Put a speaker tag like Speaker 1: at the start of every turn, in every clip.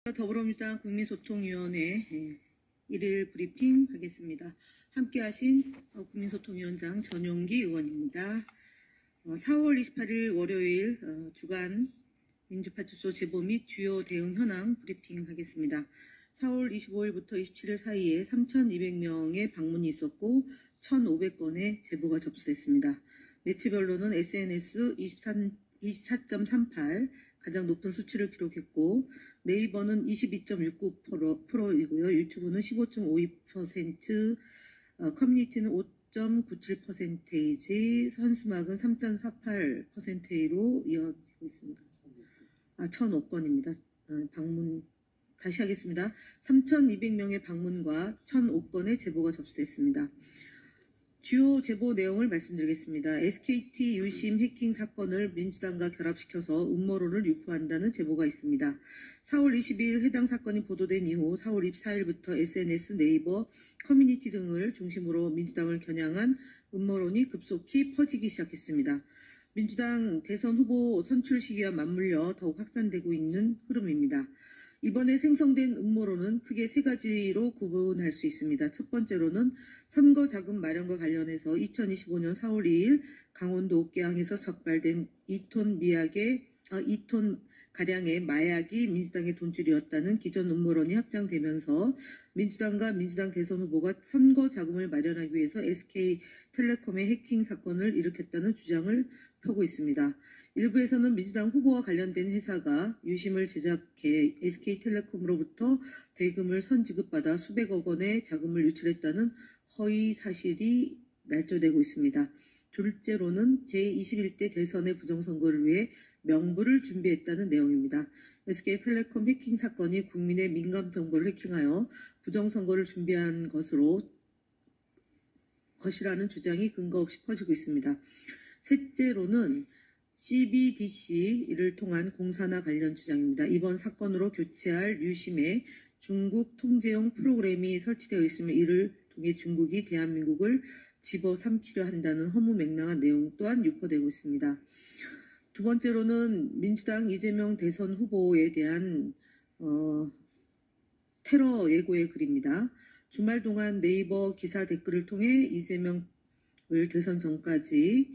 Speaker 1: 더불어민주당 국민소통위원회 1일 브리핑 하겠습니다. 함께하신 국민소통위원장 전용기 의원입니다. 4월 28일 월요일 주간 민주파출소 제보 및 주요 대응 현황 브리핑 하겠습니다. 4월 25일부터 27일 사이에 3,200명의 방문이 있었고 1,500건의 제보가 접수됐습니다. 매체별로는 SNS 24.38 가장 높은 수치를 기록했고 네이버는 22.69%이고요. 유튜브는 15.52%, 커뮤니티는 5.97%, 현수막은 3.48%로 이어지고 있습니다. 1,005건입니다. 방문 다시 하겠습니다. 3,200명의 방문과 1,005건의 제보가 접수됐습니다. 주요 제보 내용을 말씀드리겠습니다. SKT 유심 해킹 사건을 민주당과 결합시켜서 음모론을 유포한다는 제보가 있습니다. 4월 22일 해당 사건이 보도된 이후 4월 24일부터 SNS, 네이버, 커뮤니티 등을 중심으로 민주당을 겨냥한 음모론이 급속히 퍼지기 시작했습니다. 민주당 대선 후보 선출 시기와 맞물려 더욱 확산되고 있는 흐름입니다. 이번에 생성된 음모론은 크게 세 가지로 구분할 수 있습니다. 첫 번째로는 선거 자금 마련과 관련해서 2025년 4월 2일 강원도 옥계항에서 적발된 2톤 가량의 마약이 민주당의 돈줄이었다는 기존 음모론이 확장되면서 민주당과 민주당 대선 후보가 선거 자금을 마련하기 위해서 SK텔레콤의 해킹 사건을 일으켰다는 주장을 펴고 있습니다. 일부에서는 민주당 후보와 관련된 회사가 유심을 제작해 SK텔레콤으로부터 대금을 선지급받아 수백억 원의 자금을 유출했다는 허위 사실이 날조되고 있습니다. 둘째로는 제21대 대선의 부정선거를 위해 명부를 준비했다는 내용입니다. SK텔레콤 해킹 사건이 국민의 민감 정보를 해킹하여 부정선거를 준비한 것이라는 주장이 근거 없이 퍼지고 있습니다. 셋째로는 CBDC를 통한 공사나 관련 주장입니다. 이번 사건으로 교체할 유심에 중국 통제용 프로그램이 설치되어 있으며 이를 통해 중국이 대한민국을 집어삼키려 한다는 허무맹랑한 내용 또한 유포되고 있습니다. 두 번째로는 민주당 이재명 대선 후보에 대한 테러 예고의 글입니다. 주말 동안 네이버 기사 댓글을 통해 이재명을 대선 전까지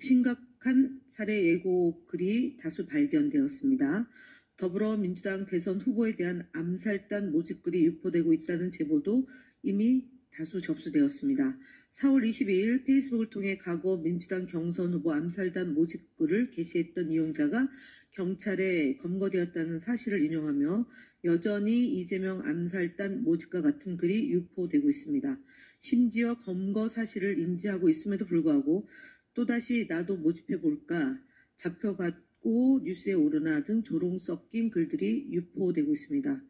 Speaker 1: 심각한 살해 예고 글이 다수 발견되었습니다. 더불어민주당 대선 후보에 대한 암살단 모집글이 유포되고 있다는 제보도 이미 다수 접수되었습니다. 4월 22일 페이스북을 통해 과거 민주당 경선 후보 암살단 모집글을 게시했던 이용자가 경찰에 검거되었다는 사실을 인용하며 여전히 이재명 암살단 모집과 같은 글이 유포되고 있습니다. 심지어 검거 사실을 인지하고 있음에도 불구하고 또다시 나도 모집해볼까, 잡혀갔고 뉴스에 오르나 등 조롱 섞인 글들이 유포되고 있습니다.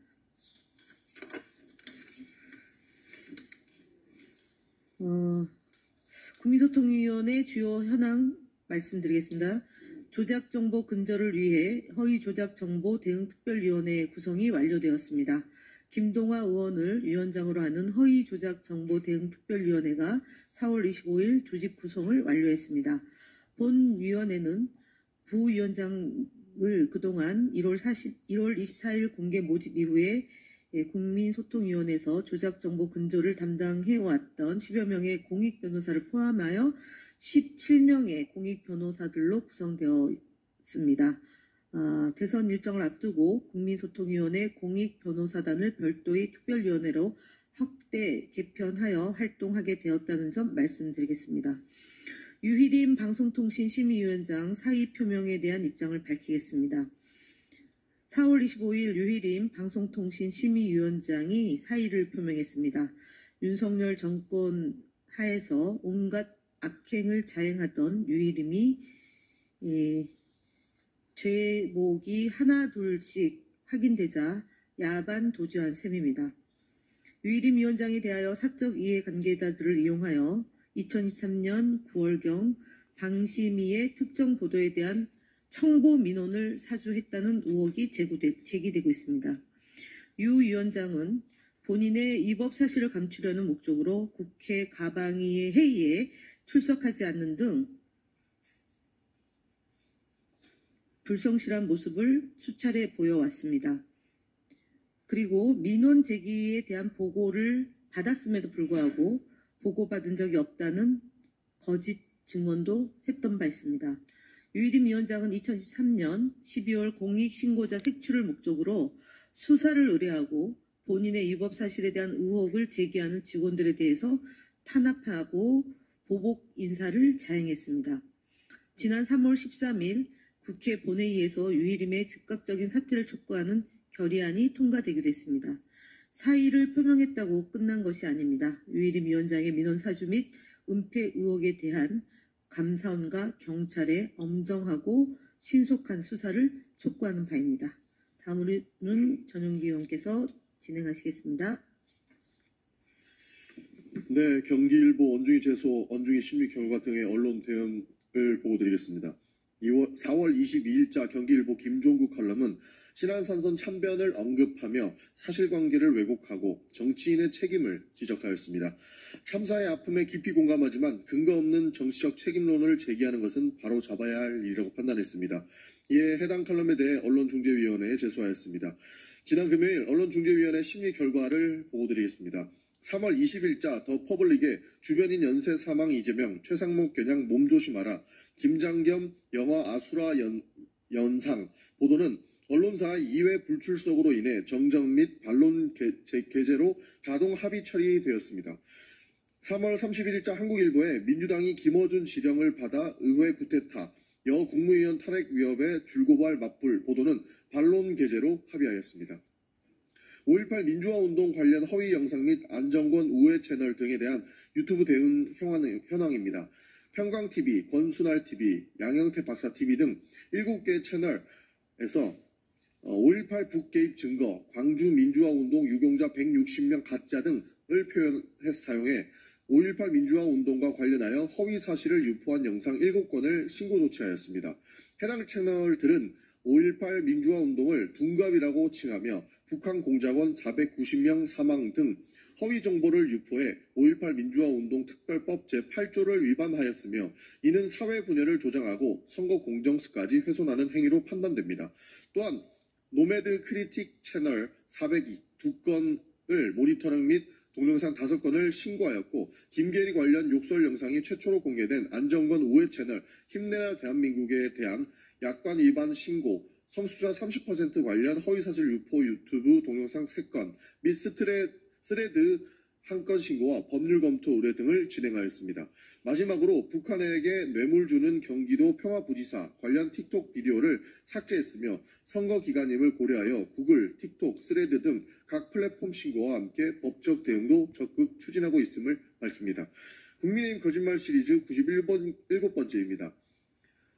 Speaker 1: 국민소통위원회 주요 현황 말씀드리겠습니다. 조작정보 근절을 위해 허위조작정보 대응특별위원회 구성이 완료되었습니다. 김동화 의원을 위원장으로 하는 허위조작정보대응특별위원회가 4월 25일 조직 구성을 완료했습니다. 본 위원회는 부위원장을 그동안 1월 24일 공개 모집 이후에 국민소통위원회에서 조작정보 근절을 담당해왔던 10여 명의 공익변호사를 포함하여 17명의 공익변호사들로 구성되었습니다. 대선 일정을 앞두고 국민소통위원회 공익변호사단을 별도의 특별위원회로 확대 개편하여 활동하게 되었다는 점 말씀드리겠습니다. 유희림 방송통신심의위원장 사의 표명에 대한 입장을 밝히겠습니다. 4월 25일 유희림 방송통신심의위원장이 사의를 표명했습니다. 윤석열 정권 하에서 온갖 악행을 자행하던 유희림이 죄목이 하나둘씩 확인되자 야반 도주한 셈입니다. 유희림 위원장에 대하여 사적 이해관계자들을 이용하여 2023년 9월경 방심위의 특정 보도에 대한 청부 민원을 사주했다는 의혹이 제기되고 있습니다. 유 위원장은 본인의 위법 사실을 감추려는 목적으로 국회 가방위 회의에 출석하지 않는 등 불성실한 모습을 수차례 보여왔습니다. 그리고 민원 제기에 대한 보고를 받았음에도 불구하고 보고받은 적이 없다는 거짓 증언도 했던 바 있습니다. 유일임 위원장은 2013년 12월 공익신고자 색출을 목적으로 수사를 의뢰하고 본인의 위법 사실에 대한 의혹을 제기하는 직원들에 대해서 탄압하고 보복 인사를 자행했습니다. 지난 3월 13일 국회 본회의에서 유일임의 즉각적인 사퇴를 촉구하는 결의안이 통과되기로 했습니다. 사의를 표명했다고 끝난 것이 아닙니다. 유일임 위원장의 민원 사주 및 은폐 의혹에 대한 감사원과 경찰의 엄정하고 신속한 수사를 촉구하는 바입니다. 다음으로는 전용기 의원께서 진행하시겠습니다.
Speaker 2: 네, 경기일보 원중이 제소, 원중이 심리 결과 등의 언론 대응을 보고드리겠습니다. 4월 22일자 경기일보 김종국 칼럼은 신안산선 참변을 언급하며 사실관계를 왜곡하고 정치인의 책임을 지적하였습니다. 참사의 아픔에 깊이 공감하지만 근거 없는 정치적 책임론을 제기하는 것은 바로 잡아야 할 일이라고 판단했습니다. 이에 해당 칼럼에 대해 언론중재위원회에 제소하였습니다. 지난 금요일 언론중재위원회 심리 결과를 보고드리겠습니다. 3월 20일자 더 퍼블릭에 주변인 연쇄 사망 이재명, 최상목 겨냥 몸조심하라, 김장겸 영화 아수라 연상 보도는 언론사 2회 불출석으로 인해 정정 및 반론 게재로 자동 합의 처리되었습니다. 3월 31일자 한국일보에 민주당이 김어준 지령을 받아 의회 구태타, 여 국무위원 탄핵 위협에 줄고발 맞불 보도는 반론 게재로 합의하였습니다. 5.18 민주화운동 관련 허위 영상 및 안정권 우회 채널 등에 대한 유튜브 대응 현황입니다. 평광TV, 권순알TV, 양영태 박사TV 등 7개 채널에서 5.18 북개입 증거, 광주 민주화운동 유공자 160명 가짜 등을 표현해 사용해 5.18 민주화운동과 관련하여 허위 사실을 유포한 영상 7건을 신고 조치하였습니다. 해당 채널들은 5.18 민주화운동을 둔갑이라고 칭하며 북한 공작원 490명 사망 등 허위 정보를 유포해 5.18 민주화운동 특별법 제8조를 위반하였으며 이는 사회 분열을 조장하고 선거 공정성까지 훼손하는 행위로 판단됩니다. 또한 노매드 크리틱 채널 402건을 모니터링 및 동영상 5건을 신고하였고 김계리 관련 욕설 영상이 최초로 공개된 안정권 우회 채널 힘내라 대한민국에 대한 약관 위반 신고, 성수자 30% 관련 허위사실 유포 유튜브 동영상 3건 및 스레드 1건 신고와 법률 검토 의뢰 등을 진행하였습니다. 마지막으로 북한에게 뇌물 주는 경기도 평화부지사 관련 틱톡 비디오를 삭제했으며 선거 기간임을 고려하여 구글, 틱톡, 스레드 등 각 플랫폼 신고와 함께 법적 대응도 적극 추진하고 있음을 밝힙니다. 국민의힘 거짓말 시리즈 97번째입니다.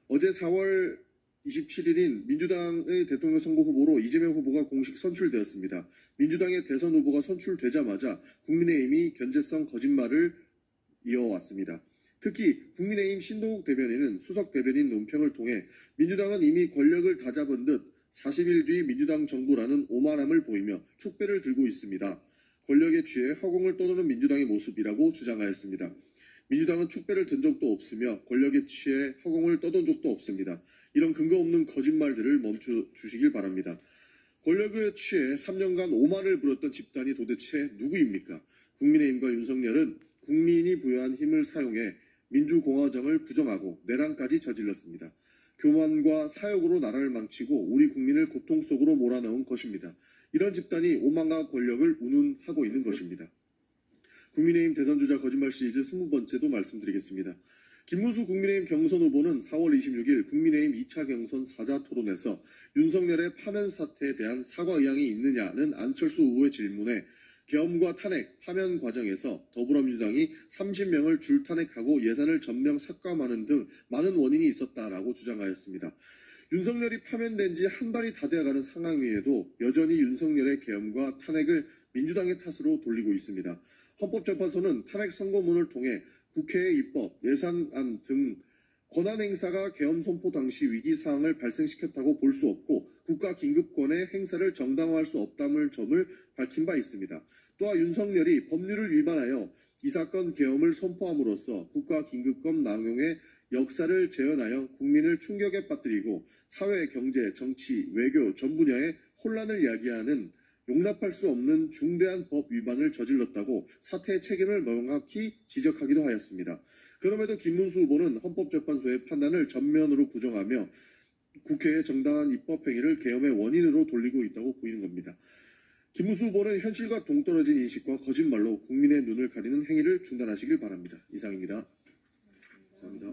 Speaker 2: 어제 4월 27일인 민주당의 대통령 선거 후보로 이재명 후보가 공식 선출되었습니다. 민주당의 대선 후보가 선출되자마자 국민의힘이 견제성 거짓말을 이어왔습니다. 특히 국민의힘 신동욱 대변인은 수석 대변인 논평을 통해 민주당은 이미 권력을 다잡은 듯 40일 뒤 민주당 정부라는 오만함을 보이며 축배를 들고 있습니다. 권력에 취해 허공을 떠도는 민주당의 모습이라고 주장하였습니다. 민주당은 축배를 든 적도 없으며 권력에 취해 허공을 떠돈 적도 없습니다. 이런 근거 없는 거짓말들을 멈춰주시길 바랍니다. 권력에 취해 3년간 오만을 부렸던 집단이 도대체 누구입니까? 국민의힘과 윤석열은 국민이 부여한 힘을 사용해 민주공화정을 부정하고 내란까지 저질렀습니다. 교만과 사욕으로 나라를 망치고 우리 국민을 고통 속으로 몰아넣은 것입니다. 이런 집단이 오만과 권력을 운운하고 있는 것입니다. 국민의힘 대선주자 거짓말 시리즈 20번째도 말씀드리겠습니다. 김문수 국민의힘 경선 후보는 4월 26일 국민의힘 2차 경선 사자토론에서 윤석열의 파면 사태에 대한 사과 의향이 있느냐는 안철수 후보의 질문에 계엄과 탄핵, 파면 과정에서 더불어민주당이 30명을 줄탄핵하고 예산을 전면 삭감하는 등 많은 원인이 있었다라고 주장하였습니다. 윤석열이 파면된 지 한 달이 다 되어가는 상황에도 여전히 윤석열의 계엄과 탄핵을 민주당의 탓으로 돌리고 있습니다. 헌법재판소는 탄핵 선고문을 통해 국회의 입법, 예산안 등 권한행사가 계엄 선포 당시 위기사항을 발생시켰다고 볼 수 없고 국가긴급권의 행사를 정당화할 수 없다는 점을 밝힌 바 있습니다. 또한 윤석열이 법률을 위반하여 이 사건 계엄을 선포함으로써 국가긴급권 남용의 역사를 재현하여 국민을 충격에 빠뜨리고 사회, 경제, 정치, 외교 전 분야의 혼란을 야기하는 용납할 수 없는 중대한 법 위반을 저질렀다고 사태의 책임을 명확히 지적하기도 하였습니다. 그럼에도 김문수 후보는 헌법재판소의 판단을 전면으로 부정하며 국회의 정당한 입법행위를 계엄의 원인으로 돌리고 있다고 보이는 겁니다. 김문수 후보는 현실과 동떨어진 인식과 거짓말로 국민의 눈을 가리는 행위를 중단하시길 바랍니다. 이상입니다. 감사합니다.